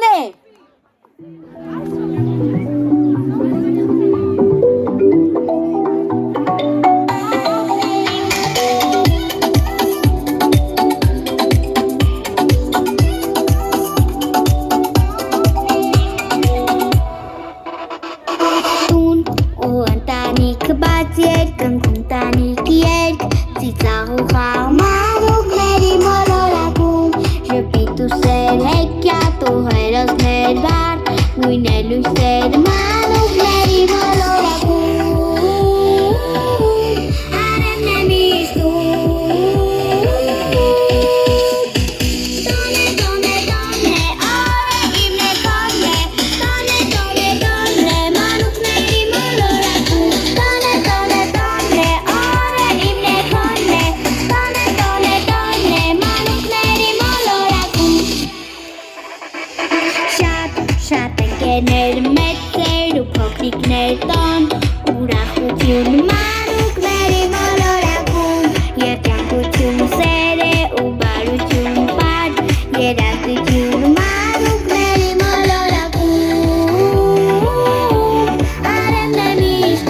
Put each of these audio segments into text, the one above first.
տոնե։ Ծիծաղ ու խաղմանուկների մոլորակում Ժպիտ ու սեր հեքիաթ ու հերոսներ վար Գույներ լույսեր մանուկների մոլորակում Արևն է միշտ Տոնե, տոնե, տոնե, օրը իմն է քոնն է Տոնե, տոնե, տոնե, մանուկների մոլորակում Տոնե, տոնե, տոնե, օրը իմն է քոնն է Տոնե, տոնե, տոնե, մանուկների մոլորակում Շատ ընկերներ մեծեր ու փոքրիկներ տոն Ուրախություն մանուկների մոլորակում Երջանկություն սեր է ու բարություն պար Երաժշտություն մանուկների մոլորակում Արևն է միշտ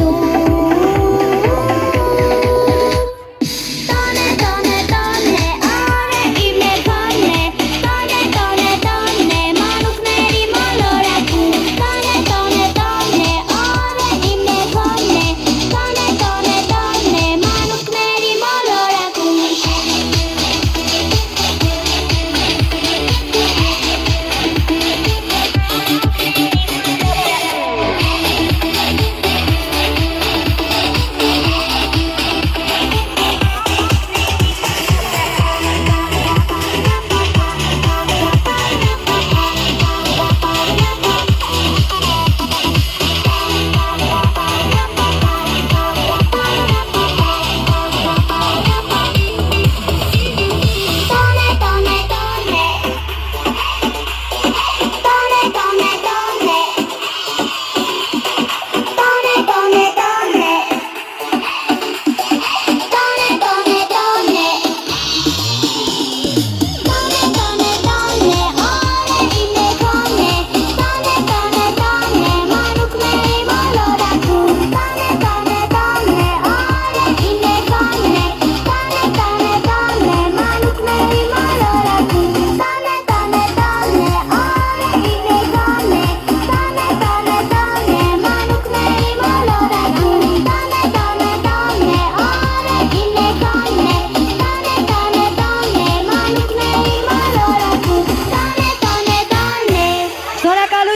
Տոնե, տոնե, տոնե, օրը իմն է քոնն է Տոնե, տոնե, տոնե, մանուկների մոլորակում Տոնե, տոնե, տոնե, օրը իմն է քոնն է Տոնե, տոնե, տոնե, մանուկների մոլորակում